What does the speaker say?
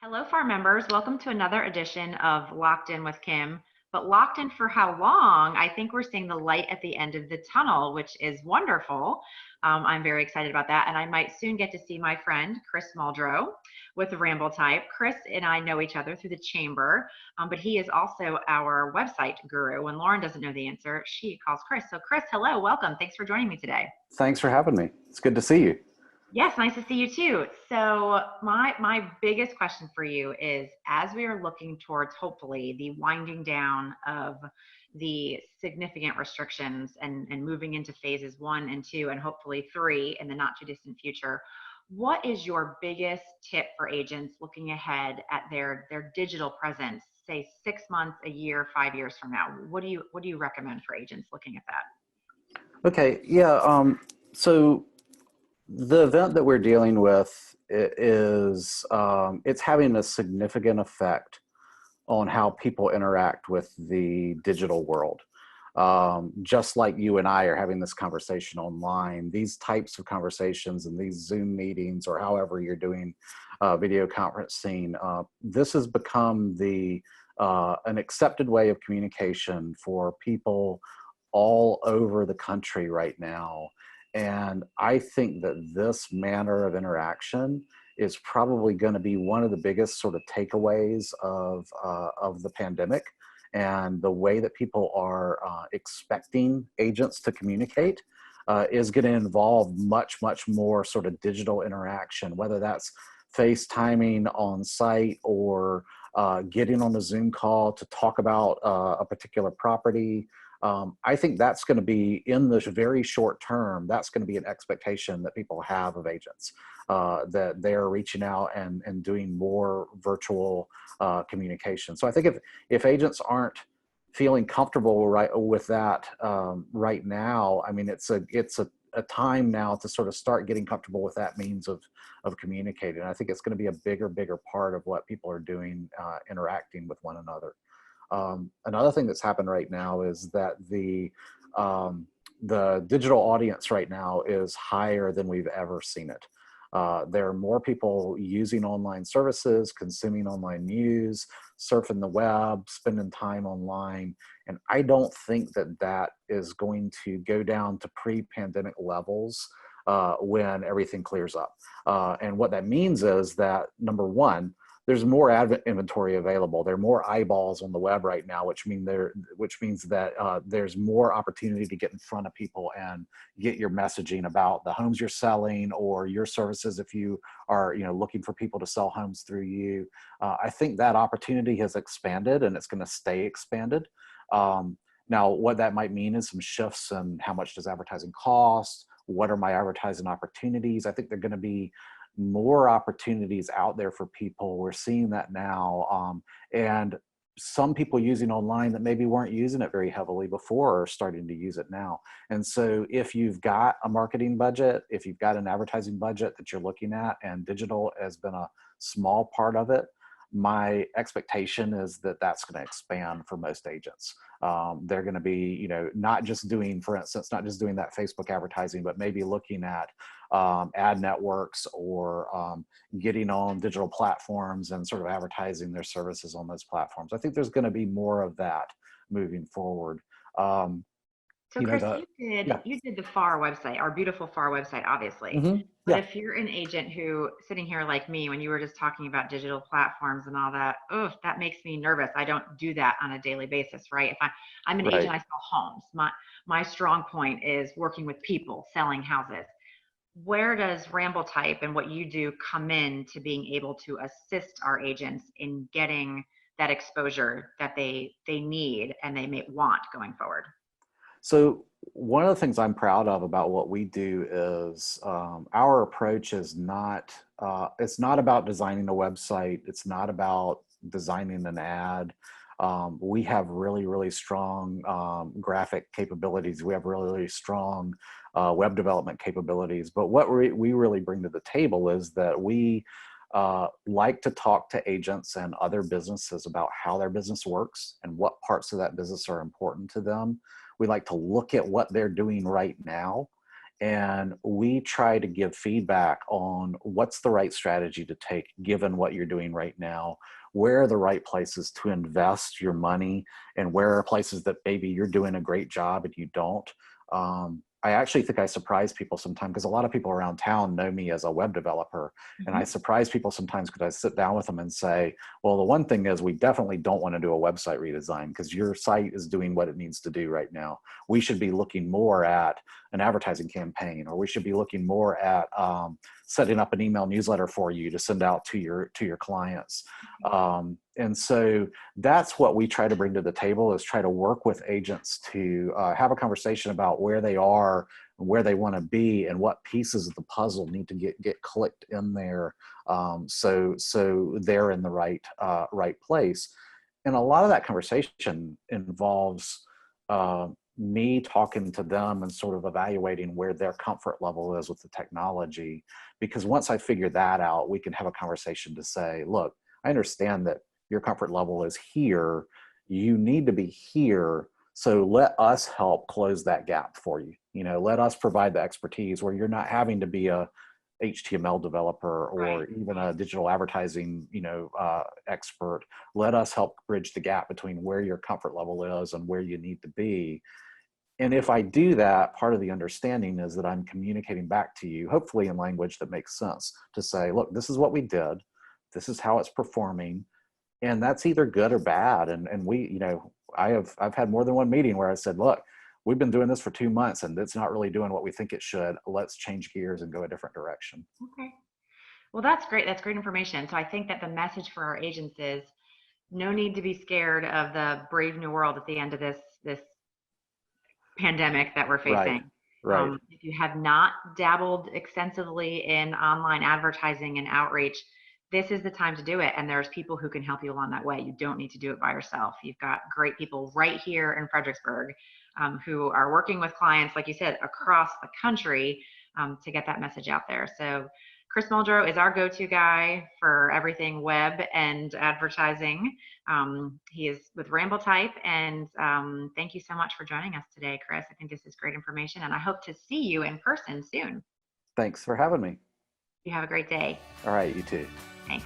Hello, farm members. Welcome to another edition of Locked In with Kim. But locked in for how long? I think we're seeing the light at the end of the tunnel, which is wonderful. I'm very excited about that. And I might soon get to see my friend, Chris Muldrow with Rambletype. Chris and I know each other through the chamber, but he is also our website guru. When Lauren doesn't know the answer, she calls Chris. So, Chris, hello, welcome. Thanks for joining me today. Thanks for having me. It's good to see you. Yes, nice to see you too. So my biggest question for you is, as we are looking towards hopefully the winding down of the significant restrictions and moving into phases 1 and 2 and hopefully 3 in the not too distant future, what is your biggest tip for agents looking ahead at their digital presence, say 6 months, a year, 5 years from now? What do you recommend for agents looking at that? Okay, yeah. So the event that we're dealing with is it's having a significant effect on how people interact with the digital world. Just like you and I are having this conversation online, these types of conversations and these Zoom meetings or however you're doing video conferencing, this has become an accepted way of communication for people all over the country right now. And I think that this manner of interaction is probably going to be one of the biggest sort of takeaways of the pandemic, and the way that people are expecting agents to communicate is going to involve much more sort of digital interaction, whether that's FaceTiming on site or getting on a Zoom call to talk about a particular property. I think that's going to be, in the very short term, that's going to be an expectation that people have of agents, that they're reaching out and doing more virtual communication. So I think if agents aren't feeling comfortable with that right now, I mean, it's a time now to sort of start getting comfortable with that means of communicating. I think it's going to be a bigger part of what people are doing, interacting with one another. Another thing that's happened right now is that the digital audience right now is higher than we've ever seen it. There are more people using online services, consuming online news, surfing the web, spending time online. And I don't think that that is going to go down to pre-pandemic levels when everything clears up. And what that means is that, number one, there's more inventory available. There are more eyeballs on the web right now, which means that there's more opportunity to get in front of people and get your messaging about the homes you're selling or your services if you are looking for people to sell homes through you. I think that opportunity has expanded, and it's going to stay expanded. Now, what that might mean is some shifts in how much does advertising cost? What are my advertising opportunities? I think they're going to be more opportunities out there for people. We're seeing that now. And some people using online that maybe weren't using it very heavily before are starting to use it now. And so if you've got a marketing budget, if you've got an advertising budget that you're looking at, and digital has been a small part of it, my expectation is that that's going to expand for most agents. They're going to be, not just doing, for instance, not just doing that Facebook advertising, but maybe looking at ad networks or getting on digital platforms and sort of advertising their services on those platforms. I think there's going to be more of that moving forward. So Chris, you did the FAR website, our beautiful FAR website, obviously. Mm-hmm. But Yeah. if you're an agent who sitting here like me, when you were just talking about digital platforms and all that, that makes me nervous. I don't do that on a daily basis, right? If I'm an agent, I sell homes. My strong point is working with people, selling houses. Where does Rambletype and what you do come in to being able to assist our agents in getting that exposure that they need and they may want going forward? So one of the things I'm proud of about what we do is our approach is it's not about designing a website. It's not about designing an ad. We have really strong graphic capabilities. We have really strong web development capabilities. But what we really bring to the table is that we like to talk to agents and other businesses about how their business works and what parts of that business are important to them. We like to look at what they're doing right now And we try to give feedback on what's the right strategy to take given what you're doing right now. Where are the right places to invest your money, and where are places that maybe you're doing a great job and you don't. I actually think I surprise people sometimes, because a lot of people around town know me as a web developer. And I Mhm. surprise people sometimes because I sit down with them and say, well, the one thing is we definitely don't want to do a website redesign because your site is doing what it needs to do right now. We should be looking more at an advertising campaign, or we should be looking more at setting up an email newsletter for you to send out to your clients. And so that's what we try to bring to the table, is try to work with agents to have a conversation about where they are, where they want to be, and what pieces of the puzzle need to get clicked in there, so they're in the right place. And a lot of that conversation involves me talking to them and sort of evaluating where their comfort level is with the technology. Because once I figure that out, we can have a conversation to say, look, I understand that your comfort level is here. You need to be here. So let us help close that gap for you. Let us provide the expertise where you're not having to be a HTML developer Right. or even a digital advertising, expert. Let us help bridge the gap between where your comfort level is and where you need to be. And if I do that, part of the understanding is that I'm communicating back to you, hopefully in language that makes sense, to say, look, this is what we did. This is how it's performing. And that's either good or bad. And we, I've had more than one meeting where I said, look, we've been doing this for 2 months and it's not really doing what we think it should. Let's change gears and go a different direction. Okay. Well, that's great. That's great information. So I think that the message for our agents is no need to be scared of the brave new world at the end of this pandemic that we're Right. facing. Right. If you have not dabbled extensively in online advertising and outreach, this is the time to do it. And there's people who can help you along that way. You don't need to do it by yourself. You've got great people right here in Fredericksburg who are working with clients, like you said, across the country to get that message out there. So Chris Muldrow is our go-to guy for everything web and advertising. He is with Rambletype, and thank you so much for joining us today, Chris. I think this is great information, and I hope to see you in person soon. Thanks for having me. You have a great day. All right. You too. Thanks.